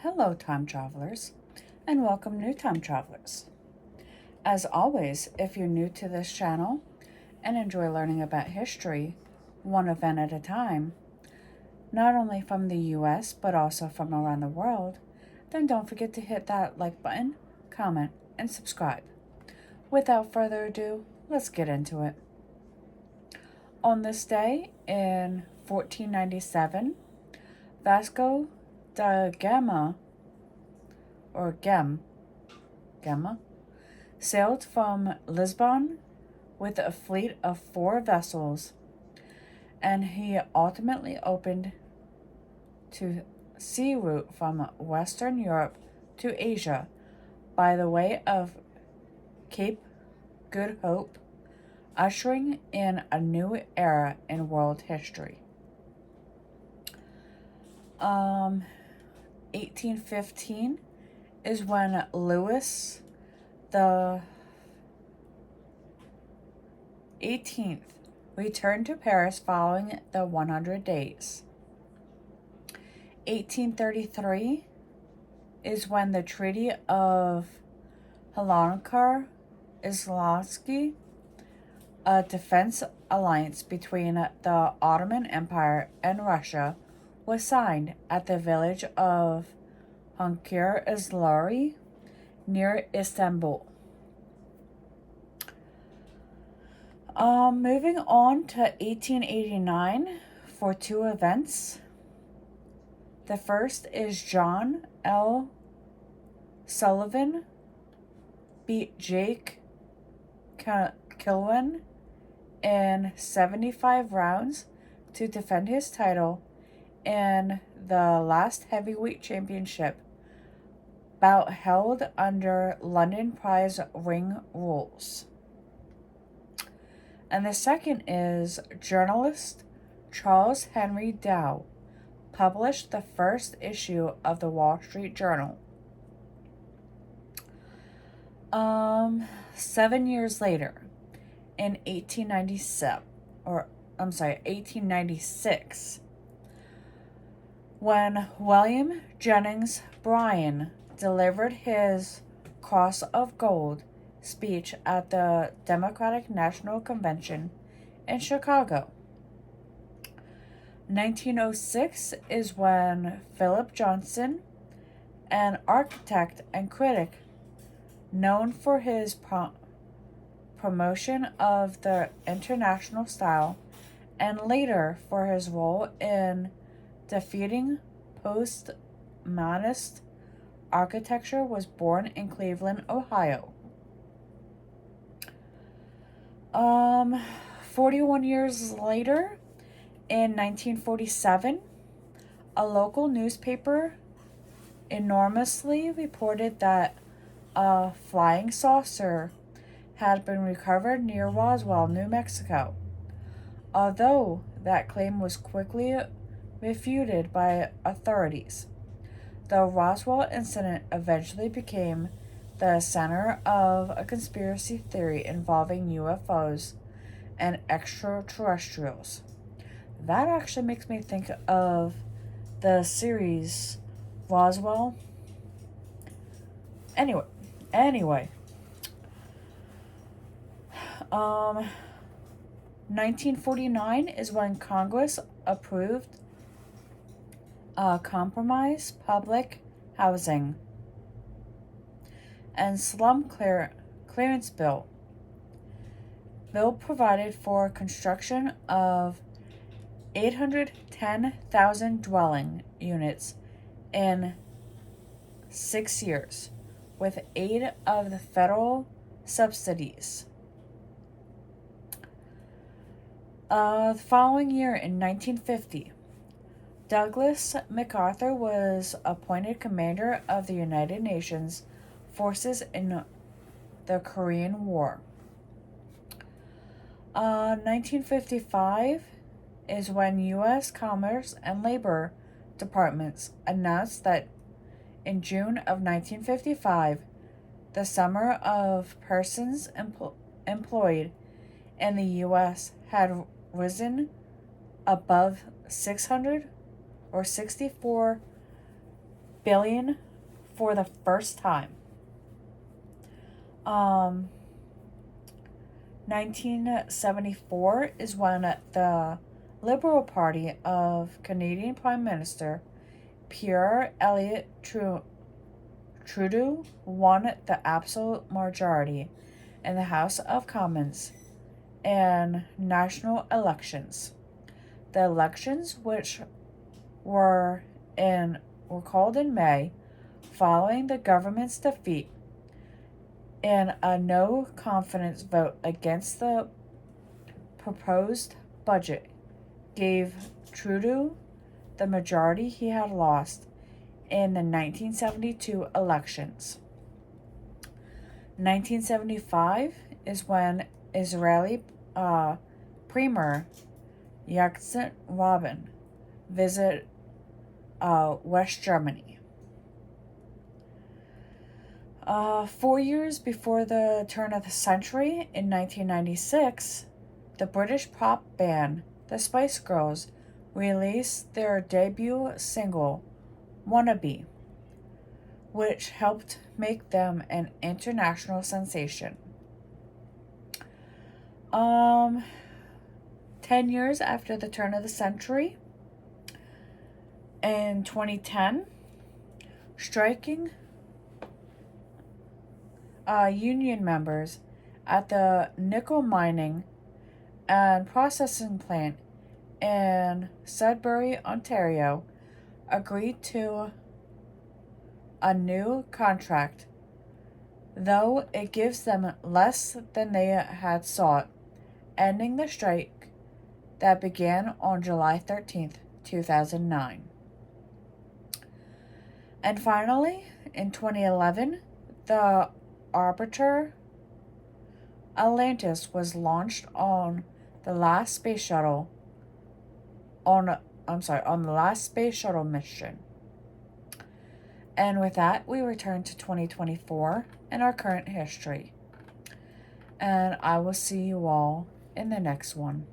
Hello, time travelers, and welcome, new time travelers. As always, if you're new to this channel and enjoy learning about history, one event at a time, not only from the US but also from around the world, then don't forget to hit that like button, comment, and subscribe. Without further ado, let's get into it. On this day in 1497, Vasco da Gama, or Gama, sailed from Lisbon with a fleet of 4 vessels, and he ultimately opened to sea route from Western Europe to Asia by the way of Cape Good Hope, ushering in a new era in world history. 1815 is when Louis the 18th returned to Paris following the 100 days. 1833 is when the Treaty of Halikarnask-Islandsky, a defense alliance between the Ottoman Empire and Russia, was signed at the village of Hunkar-Islari near Istanbul. Moving on to 1889 for 2 events. The first is John L. Sullivan beat Jake Kilwen in 75 rounds to defend his title in the last heavyweight championship bout held under London prize ring rules. And the second is journalist Charles Henry Dow published the first issue of the Wall Street Journal. 7 years later, in 1896, when William Jennings Bryan delivered his Cross of Gold speech at the Democratic National Convention in Chicago. 1906 is when Philip Johnson, an architect and critic known for his promotion of the international style and later for his role in defeating postmodernist architecture, was born in Cleveland, Ohio. 41 years later, in 1947, a local newspaper enormously reported that a flying saucer had been recovered near Roswell, New Mexico. Although that claim was quickly refuted by authorities, the Roswell incident eventually became the center of a conspiracy theory involving UFOs and extraterrestrials. That actually makes me think of the series Roswell. Anyway, 1949 is when Congress approved a compromise public housing and slum clearance bill. Bill provided for construction of 810,000 dwelling units in 6 years with aid of the federal subsidies. The following year, in 1950, Douglas MacArthur was appointed commander of the United Nations forces in the Korean War. 1955 is when U.S. Commerce and Labor Departments announced that in June of 1955, the number of persons employed in the U.S. had risen above 600 or 64 billion for the first time. 1974 is when the Liberal Party of Canadian Prime Minister Pierre Elliott Trudeau won the absolute majority in the House of Commons in national elections. The elections, which were called in May, following the government's defeat in a no confidence vote against the proposed budget, gave Trudeau the majority he had lost in the 1972 elections. 1975 is when Israeli Premier Yitzhak Rabin visited West Germany. 4 years before the turn of the century, in 1996, the British pop band the Spice Girls released their debut single, Wannabe, which helped make them an international sensation. 10 years after the turn of the century, in 2010, striking union members at the nickel mining and processing plant in Sudbury, Ontario, agreed to a new contract, though it gives them less than they had sought, ending the strike that began on July 13th, 2009. And finally, in 2011, the orbiter Atlantis was launched on the last space shuttle on the last space shuttle mission. And with that, we return to 2024 and our current history. And I will see you all in the next one.